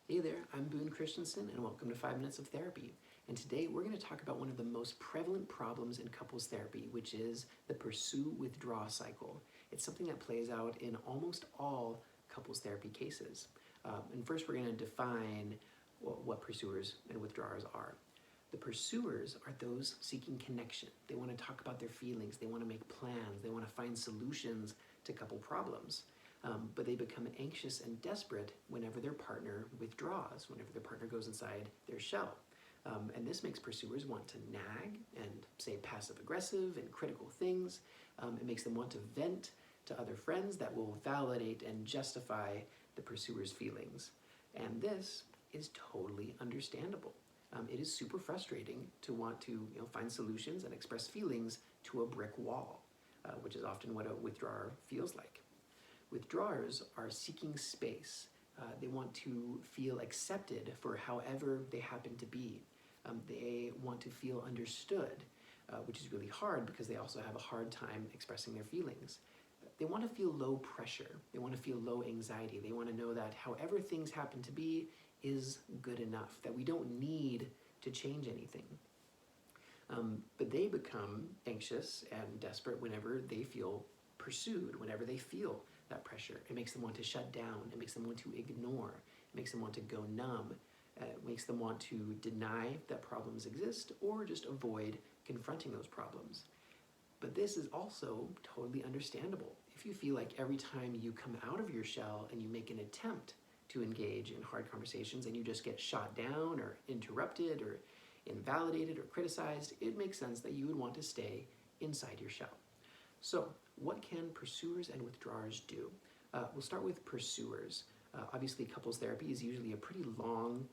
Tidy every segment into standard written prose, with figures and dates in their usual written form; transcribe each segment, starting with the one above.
Hey there, I'm Boone Christensen and welcome to 5 Minutes of Therapy. And today we're going to talk about one of the most prevalent problems in couples therapy, which is the pursue-withdraw cycle. It's something that plays out in almost all couples therapy cases. And first we're going to define what pursuers and withdrawers are. The pursuers are those seeking connection. They want to talk about their feelings, they want to make plans, they want to find solutions to couple problems. But they become anxious and desperate whenever their partner withdraws, whenever their partner goes inside their shell. And this makes pursuers want to nag and say passive-aggressive and critical things. It makes them want to vent to other friends that will validate and justify the pursuer's feelings. And this is totally understandable. It is super frustrating to want to find solutions and express feelings to a brick wall, which is often what a withdrawer feels like. Withdrawers are seeking space. They want to feel accepted for however they happen to be. They want to feel understood, which is really hard because they also have a hard time expressing their feelings. They want to feel low pressure. They want to feel low anxiety. They want to know that however things happen to be is good enough, that we don't need to change anything. But they become anxious and desperate whenever they feel pursued, whenever they feel that pressure. It makes them want to shut down. It makes them want to ignore. It makes them want to go numb. It makes them want to deny that problems exist or just avoid confronting those problems. But this is also totally understandable. If you feel like every time you come out of your shell and you make an attempt to engage in hard conversations and you just get shot down or interrupted or invalidated or criticized, it makes sense that you would want to stay inside your shell. So, what can pursuers and withdrawers do? We'll start with pursuers. Obviously, couples therapy is usually a pretty long,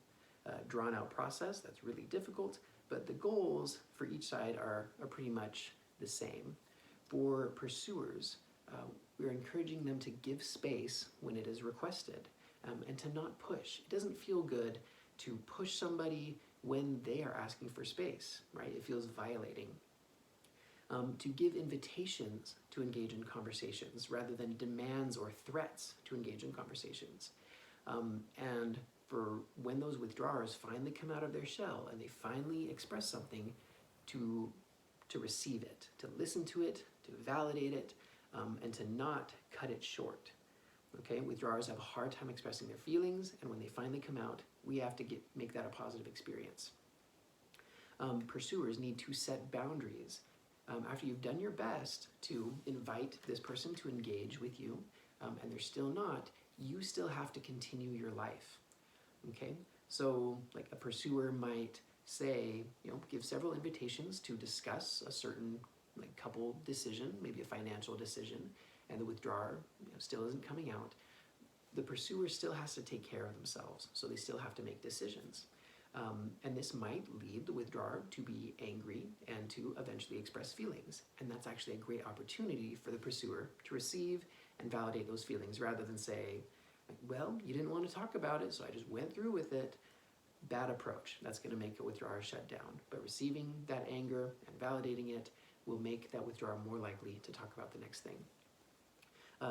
drawn-out process that's really difficult, but the goals for each side are pretty much the same. For pursuers, we're encouraging them to give space when it is requested and to not push. It doesn't feel good to push somebody when they are asking for space, right? It feels violating. To give invitations to engage in conversations rather than demands or threats to engage in conversations. And for when those withdrawers finally come out of their shell and they finally express something, to receive it, to listen to it, to validate it, and to not cut it short. Okay, withdrawers have a hard time expressing their feelings, and when they finally come out, we have to make that a positive experience. Pursuers need to set boundaries. After you've done your best to invite this person to engage with you, and they're still not, you still have to continue your life. Okay? So, like a pursuer might say, give several invitations to discuss a certain couple decision, maybe a financial decision, and the withdrawer still isn't coming out. The pursuer still has to take care of themselves, so they still have to make decisions. And this might lead the withdrawer to be angry and to eventually express feelings. And that's actually a great opportunity for the pursuer to receive and validate those feelings rather than say, well, you didn't want to talk about it, so I just went through with it. Bad approach. That's going to make a withdrawer shut down. But receiving that anger and validating it will make that withdrawer more likely to talk about the next thing.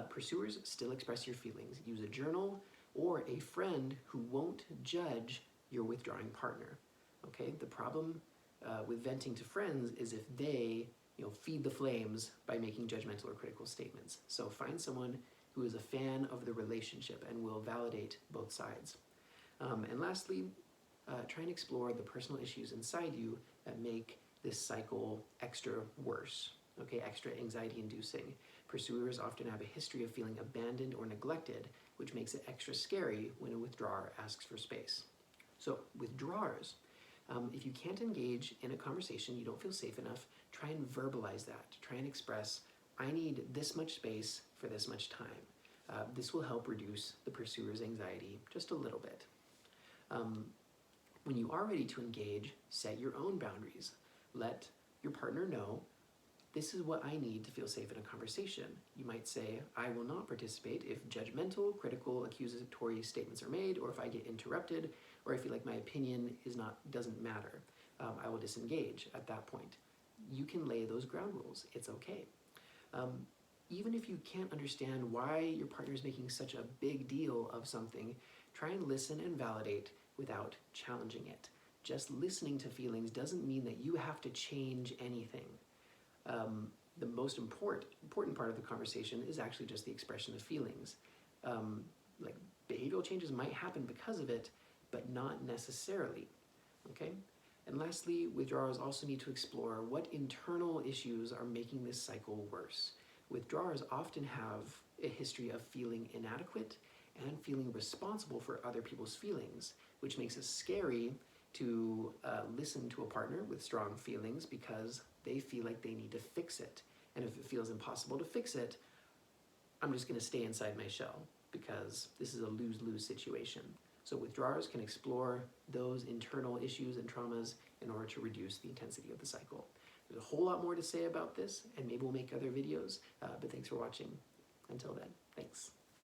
Pursuers, still express your feelings. Use a journal or a friend who won't judge your withdrawing partner. Okay, the problem with venting to friends is if they feed the flames by making judgmental or critical statements. So find someone who is a fan of the relationship and will validate both sides. And lastly, try and explore the personal issues inside you that make this cycle extra worse, okay, extra anxiety-inducing. Pursuers often have a history of feeling abandoned or neglected, which makes it extra scary when a withdrawer asks for space. So, withdrawers, if you can't engage in a conversation, you don't feel safe enough, try and verbalize that. Try and express, I need this much space for this much time. This will help reduce the pursuer's anxiety just a little bit. When you are ready to engage, set your own boundaries. Let your partner know, this is what I need to feel safe in a conversation. You might say, I will not participate if judgmental, critical, accusatory statements are made, or if I get interrupted, or I feel like my opinion doesn't matter. I will disengage at that point. You can lay those ground rules. It's okay. even if you can't understand why your partner is making such a big deal of something, try and listen and validate without challenging it. Just listening to feelings doesn't mean that you have to change anything. The most important part of the conversation is actually just the expression of feelings. Like behavioral changes might happen because of it, but not necessarily, okay? And lastly, withdrawers also need to explore what internal issues are making this cycle worse. Withdrawers often have a history of feeling inadequate and feeling responsible for other people's feelings, which makes it scary to listen to a partner with strong feelings because they feel like they need to fix it. And if it feels impossible to fix it, I'm just going to stay inside my shell because this is a lose-lose situation. So withdrawers can explore those internal issues and traumas in order to reduce the intensity of the cycle. There's a whole lot more to say about this, and maybe we'll make other videos, but thanks for watching. Until then, thanks.